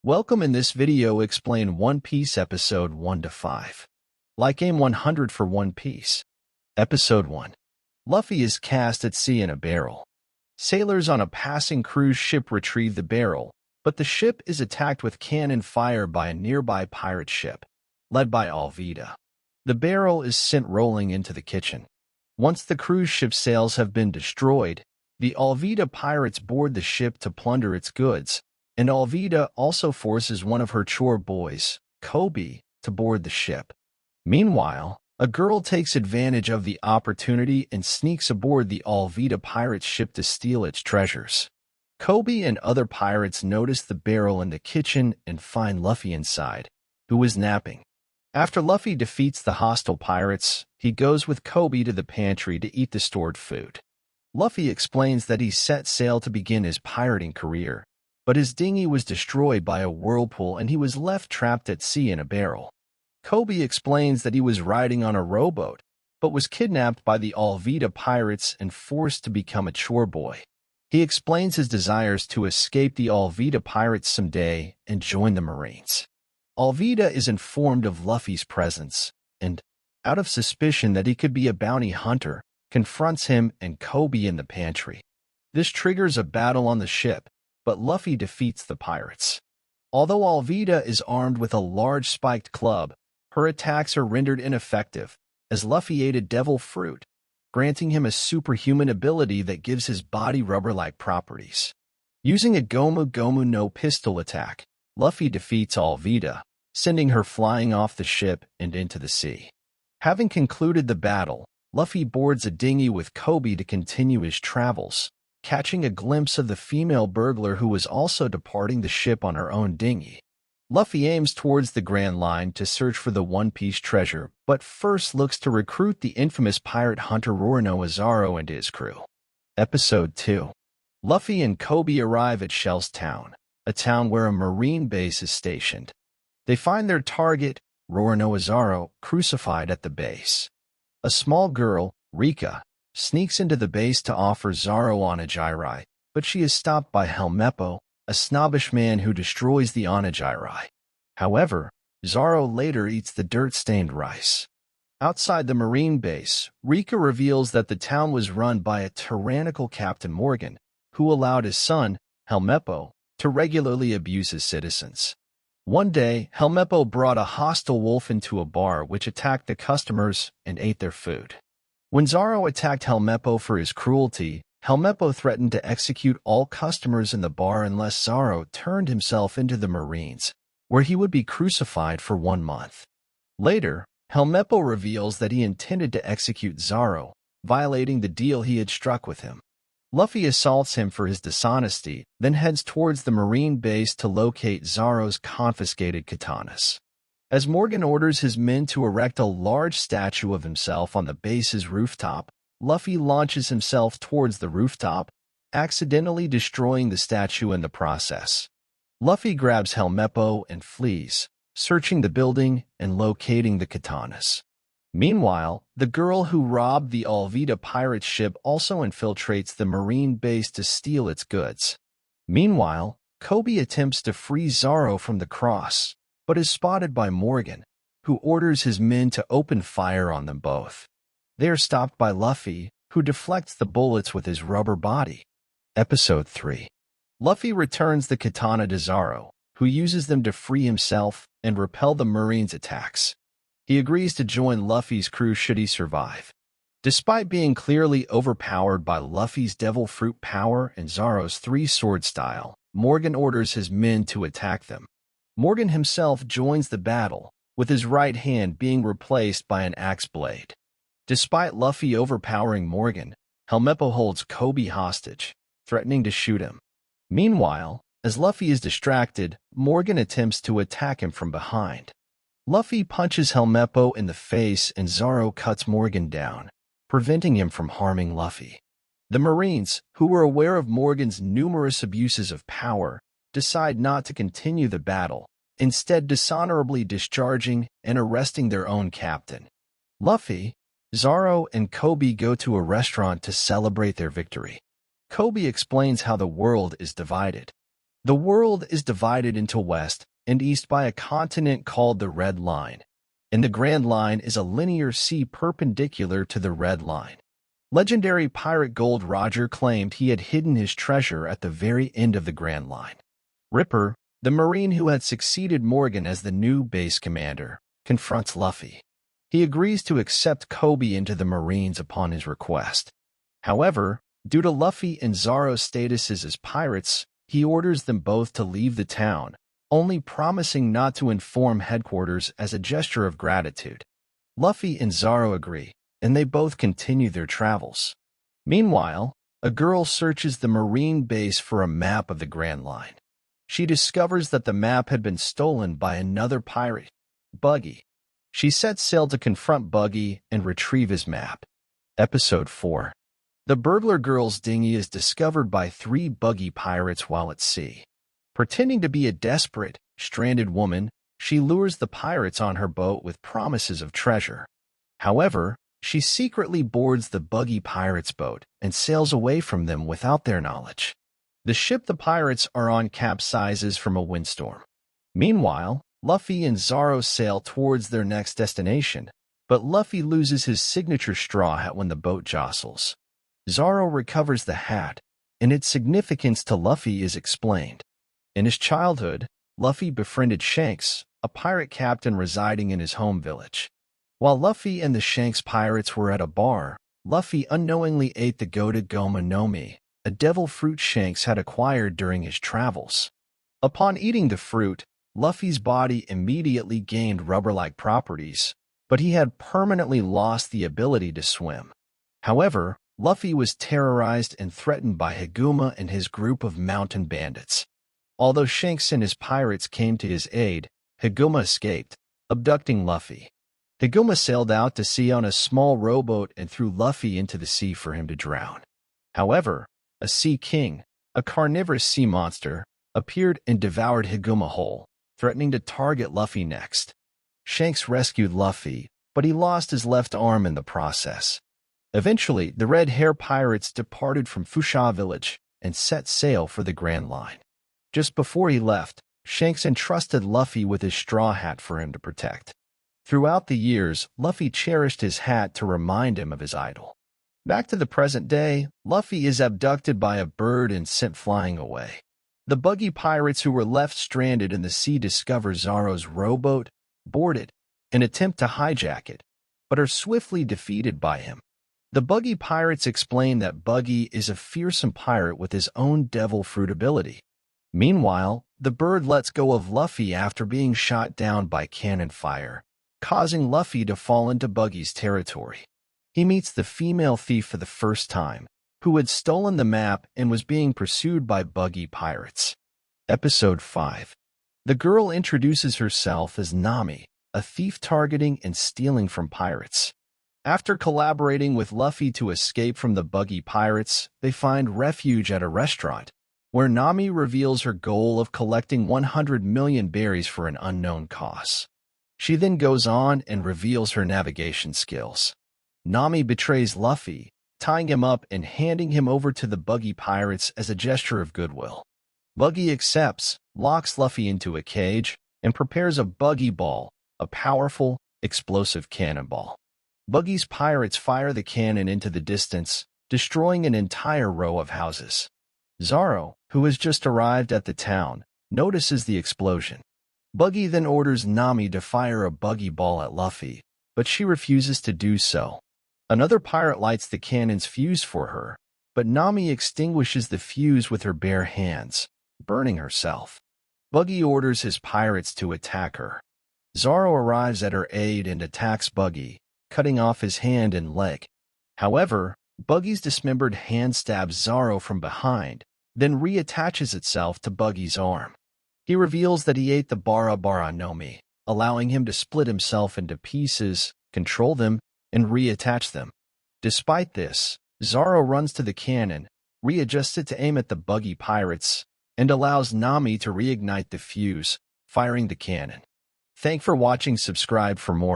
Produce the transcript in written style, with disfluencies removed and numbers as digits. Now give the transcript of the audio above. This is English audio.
Welcome. In this video explain One Piece episode 1 to 5. Like aim 100 for One Piece. Episode 1. Luffy is cast at sea in a barrel. Sailors on a passing cruise ship retrieve the barrel, but the ship is attacked with cannon fire by a nearby pirate ship, led by Alvida. The barrel is sent rolling into the kitchen. Once the cruise ship sails have been destroyed, the Alvida pirates board the ship to plunder its goods, and Alvida also forces one of her chore boys, Kobe, to board the ship. Meanwhile, a girl takes advantage of the opportunity and sneaks aboard the Alvida pirates' ship to steal its treasures. Kobe and other pirates notice the barrel in the kitchen and find Luffy inside, who is napping. After Luffy defeats the hostile pirates, he goes with Kobe to the pantry to eat the stored food. Luffy explains that he set sail to begin his pirating career, but his dinghy was destroyed by a whirlpool and he was left trapped at sea in a barrel. Kobe explains that he was riding on a rowboat, but was kidnapped by the Alvida pirates and forced to become a chore boy. He explains his desires to escape the Alvida pirates someday and join the Marines. Alvida is informed of Luffy's presence, and, out of suspicion that he could be a bounty hunter, confronts him and Kobe in the pantry. This triggers a battle on the ship, but Luffy defeats the pirates. Although Alvida is armed with a large spiked club, her attacks are rendered ineffective, as Luffy ate a devil fruit, granting him a superhuman ability that gives his body rubber-like properties. Using a Gomu Gomu no pistol attack, Luffy defeats Alvida, sending her flying off the ship and into the sea. Having concluded the battle, Luffy boards a dinghy with Kobe to continue his travels, catching a glimpse of the female burglar who was also departing the ship on her own dinghy. Luffy aims towards the Grand Line to search for the One Piece treasure, but first looks to recruit the infamous pirate hunter Roronoa Zoro and his crew. Episode 2. Luffy and Kobe arrive at Shell's Town, a town where a marine base is stationed. They find their target, Roronoa Zoro, crucified at the base. A small girl, Rika, sneaks into the base to offer Zoro onigiri, but she is stopped by Helmeppo, a snobbish man who destroys the onigiri. However, Zoro later eats the dirt-stained rice. Outside the marine base, Rika reveals that the town was run by a tyrannical Captain Morgan, who allowed his son, Helmeppo, to regularly abuse his citizens. One day, Helmeppo brought a hostile wolf into a bar which attacked the customers and ate their food. When Zoro attacked Helmeppo for his cruelty, Helmeppo threatened to execute all customers in the bar unless Zoro turned himself into the Marines, where he would be crucified for 1 month. Later, Helmeppo reveals that he intended to execute Zoro, violating the deal he had struck with him. Luffy assaults him for his dishonesty, then heads towards the marine base to locate Zoro's confiscated katanas. As Morgan orders his men to erect a large statue of himself on the base's rooftop, Luffy launches himself towards the rooftop, accidentally destroying the statue in the process. Luffy grabs Helmeppo and flees, searching the building and locating the katanas. Meanwhile, the girl who robbed the Alvida pirate ship also infiltrates the marine base to steal its goods. Meanwhile, Kobe attempts to free Zoro from the cross, but is spotted by Morgan, who orders his men to open fire on them both. They are stopped by Luffy, who deflects the bullets with his rubber body. Episode 3. Luffy returns the katana to Zoro, who uses them to free himself and repel the Marines' attacks. He agrees to join Luffy's crew should he survive. Despite being clearly overpowered by Luffy's devil fruit power and Zoro's three-sword style, Morgan orders his men to attack them. Morgan himself joins the battle, with his right hand being replaced by an axe blade. Despite Luffy overpowering Morgan, Helmeppo holds Kobe hostage, threatening to shoot him. Meanwhile, as Luffy is distracted, Morgan attempts to attack him from behind. Luffy punches Helmeppo in the face and Zoro cuts Morgan down, preventing him from harming Luffy. The Marines, who were aware of Morgan's numerous abuses of power, decide not to continue the battle, instead dishonorably discharging and arresting their own captain. Luffy, Zoro, and Kobe go to a restaurant to celebrate their victory. Kobe explains how the world is divided. The world is divided into west and east by a continent called the Red Line, and the Grand Line is a linear sea perpendicular to the Red Line. Legendary pirate Gold Roger claimed he had hidden his treasure at the very end of the Grand Line. Ripper, the Marine who had succeeded Morgan as the new base commander, confronts Luffy. He agrees to accept Kobe into the Marines upon his request. However, due to Luffy and Zoro's statuses as pirates, he orders them both to leave the town, only promising not to inform headquarters as a gesture of gratitude. Luffy and Zoro agree, and they both continue their travels. Meanwhile, a girl searches the Marine base for a map of the Grand Line. She discovers that the map had been stolen by another pirate, Buggy. She sets sail to confront Buggy and retrieve his map. Episode 4. The burglar girl's dinghy is discovered by 3 Buggy pirates while at sea. Pretending to be a desperate, stranded woman, she lures the pirates on her boat with promises of treasure. However, she secretly boards the Buggy pirates' boat and sails away from them without their knowledge. The ship the pirates are on capsizes from a windstorm. Meanwhile, Luffy and Zoro sail towards their next destination, but Luffy loses his signature straw hat when the boat jostles. Zoro recovers the hat, and its significance to Luffy is explained. In his childhood, Luffy befriended Shanks, a pirate captain residing in his home village. While Luffy and the Shanks pirates were at a bar, Luffy unknowingly ate the goated Goma Nomi, a devil fruit Shanks had acquired during his travels. Upon eating the fruit, Luffy's body immediately gained rubber-like properties, but he had permanently lost the ability to swim. However, Luffy was terrorized and threatened by Higuma and his group of mountain bandits. Although Shanks and his pirates came to his aid, Higuma escaped, abducting Luffy. Higuma sailed out to sea on a small rowboat and threw Luffy into the sea for him to drown. However, a sea king, a carnivorous sea monster, appeared and devoured Higuma whole, threatening to target Luffy next. Shanks rescued Luffy, but he lost his left arm in the process. Eventually, the Red Hair Pirates departed from Fusha Village and set sail for the Grand Line. Just before he left, Shanks entrusted Luffy with his straw hat for him to protect. Throughout the years, Luffy cherished his hat to remind him of his idol. Back to the present day, Luffy is abducted by a bird and sent flying away. The Buggy pirates who were left stranded in the sea discover Zoro's rowboat, board it, and attempt to hijack it, but are swiftly defeated by him. The Buggy pirates explain that Buggy is a fearsome pirate with his own devil fruit ability. Meanwhile, the bird lets go of Luffy after being shot down by cannon fire, causing Luffy to fall into Buggy's territory. He meets the female thief for the first time, who had stolen the map and was being pursued by Buggy pirates. Episode 5. The girl introduces herself as Nami, a thief targeting and stealing from pirates. After collaborating with Luffy to escape from the Buggy pirates, they find refuge at a restaurant, where Nami reveals her goal of collecting 100 million berries for an unknown cause. She then goes on and reveals her navigation skills. Nami betrays Luffy, tying him up and handing him over to the Buggy pirates as a gesture of goodwill. Buggy accepts, locks Luffy into a cage, and prepares a Buggy Ball, a powerful, explosive cannonball. Buggy's pirates fire the cannon into the distance, destroying an entire row of houses. Zoro, who has just arrived at the town, notices the explosion. Buggy then orders Nami to fire a Buggy Ball at Luffy, but she refuses to do so. Another pirate lights the cannon's fuse for her, but Nami extinguishes the fuse with her bare hands, burning herself. Buggy orders his pirates to attack her. Zoro arrives at her aid and attacks Buggy, cutting off his hand and leg. However, Buggy's dismembered hand stabs Zoro from behind, then reattaches itself to Buggy's arm. He reveals that he ate the Bara Bara Nomi, allowing him to split himself into pieces, control them, and reattach them. Despite this, Zoro runs to the cannon, readjusts it to aim at the Buggy pirates, and allows Nami to reignite the fuse, firing the cannon. Thanks for watching. Subscribe for more.